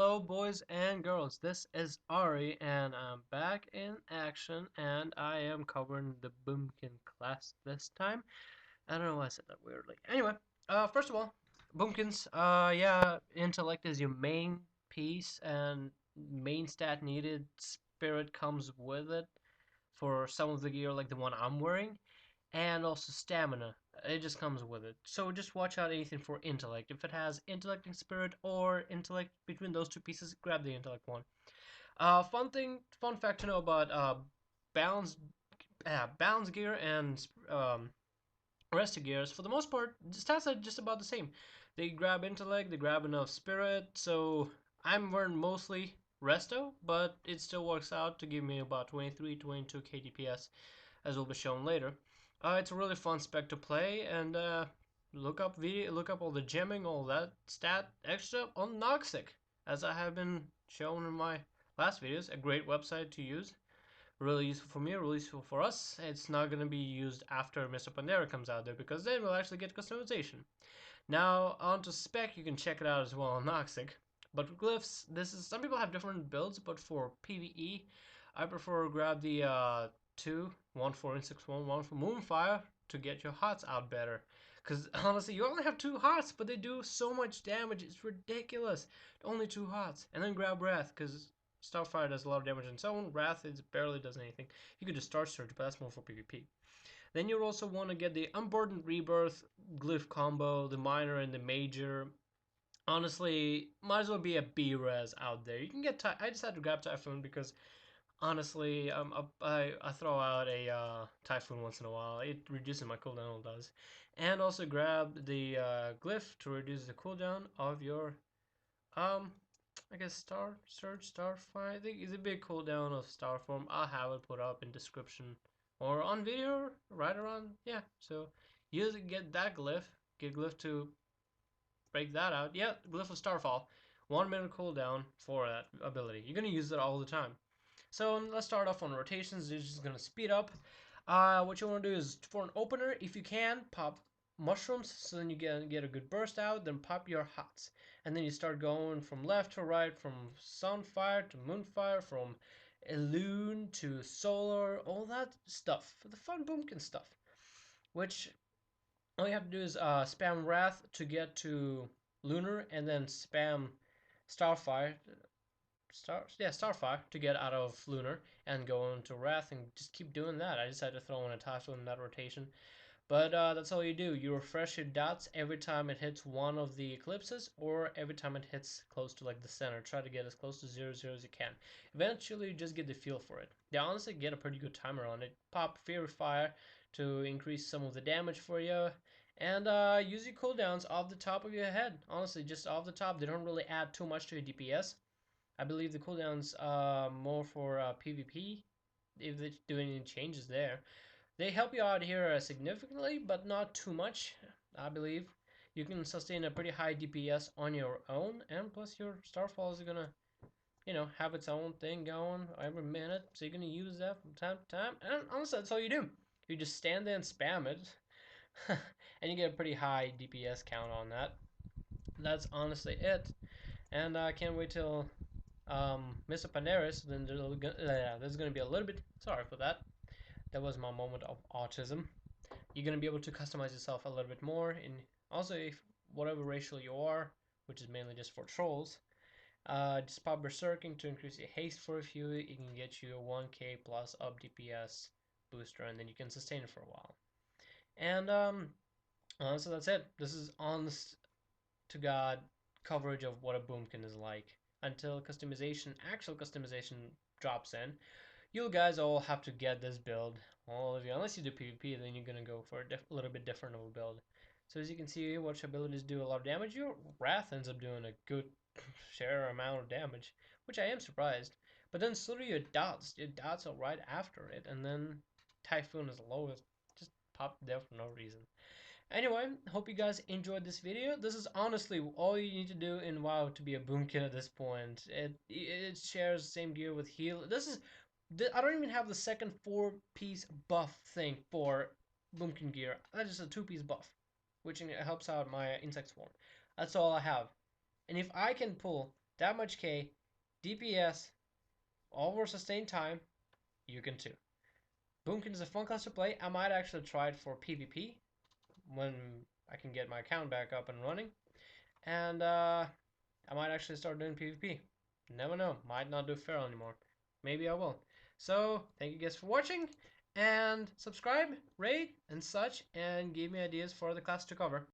Hello, boys and girls. This is Ari, and I'm back in action, and I am covering the Boomkin class this time. I don't know why I said that weirdly. Anyway, first of all, Boomkins, yeah, intellect is your main piece and main stat needed. Spirit comes with it for some of the gear, like the one I'm wearing, and also stamina. It just comes with it. So just watch out anything for intellect. If it has intellect and spirit or intellect between those two pieces, grab the intellect one. Fun fact to know about balance, balance gear and rest gears. For the most part, the stats are just about the same. They grab intellect, they grab enough spirit. So I'm wearing mostly resto, but it still works out to give me about 23, 22 KDPS, as will be shown later. It's a really fun spec to play, and look up all the gemming, all that stat extra on Noxic, as I have been shown in my last videos. A great website to use, really useful for me, really useful for us. It's not gonna be used after Mr. Pandera comes out there because then we'll actually get customization. Now onto spec, you can check it out as well on Noxic. But for glyphs, this is some people have different builds, but for PvE, I prefer to grab the two, one for Insect Swarm, one for Moonfire to get your hearts out better. Because honestly, you only have two hearts, but they do so much damage, it's ridiculous. Only two hearts. And then grab Wrath, because Starfire does a lot of damage on its own. Wrath it barely does anything. You could just Star Surge, but that's more for PvP. Then you also want to get the Unburdened Rebirth glyph combo, the minor and the major. Honestly, might as well be a B-res out there. You can get. I just had to grab Typhoon because honestly, I throw out a Typhoon once in a while. It reduces my cooldown, it does. And also grab the glyph to reduce the cooldown of your um. I guess Star Surge, Starfire. I think it's a big cooldown of Starform. I'll have it put up in description or on video right around, yeah. So use it, get that glyph, get glyph to break that out. Yeah, glyph of Starfall, 1 minute cooldown for that ability. You're gonna use it all the time. So let's start off on rotations. You're just gonna speed up. What you want to do is for an opener, if you can, pop mushrooms, so then you get a good burst out. Then pop your hots, and then you start going from left to right, from sunfire to moonfire, from Elune to solar, all that stuff, the fun boomkin stuff. Which all you have to do is spam wrath to get to lunar, and then spam starfire Starfire to get out of Lunar and go into Wrath and just keep doing that. I decided to throw in a Typhoon in that rotation. But that's all you do. You refresh your dots every time it hits one of the eclipses or every time it hits close to like the center. Try to get as close to 0, 0 as you can. Eventually you just get the feel for it. They honestly get a pretty good timer on it. Pop Fury Fire to increase some of the damage for you. And use your cooldowns off the top of your head. Honestly, just off the top. They don't really add too much to your DPS. I believe the cooldowns more for PvP if they do any changes there. They help you out here significantly, but not too much. I believe you can sustain a pretty high DPS on your own, and plus your Starfall is gonna, have its own thing going every minute, so you're gonna use that from time to time. And honestly, that's all you do. You just stand there and spam it, and you get a pretty high DPS count on that. That's honestly it, and I can't wait till Mr. Panderis, then there's going to be a little bit. Sorry for that. That was my moment of autism. You're going to be able to customize yourself a little bit more, and also if whatever racial you are, which is mainly just for trolls, just pop berserking to increase your haste for a few. It can get you a 1k plus up DPS booster, and then you can sustain it for a while. And so that's it. This is honest to God coverage of what a boomkin is like. Until actual customization drops in, you guys all have to get this build. All of you, unless you do PvP, then you're gonna go for a little bit different of a build. So as you can see, which abilities do a lot of damage. Your Wrath ends up doing a good share amount of damage, which I am surprised. But then so do your dots. Your dots are right after it, and then Typhoon is lowest. Just popped there for no reason. Anyway, hope you guys enjoyed this video. This is honestly all you need to do in WoW to be a boomkin at this point. It shares the same gear with heal. I don't even have the second 4-piece buff thing for boomkin gear. That's just a 2-piece buff, which helps out my insect swarm. That's all I have. And if I can pull that much K, DPS, all over sustained time, you can too. Boomkins is a fun class to play. I might actually try it for PvP when I can get my account back up and running. And I might actually start doing PvP. Never know. Might not do Feral anymore. Maybe I will. So, thank you guys for watching. And subscribe, rate, and such. And give me ideas for the class to cover.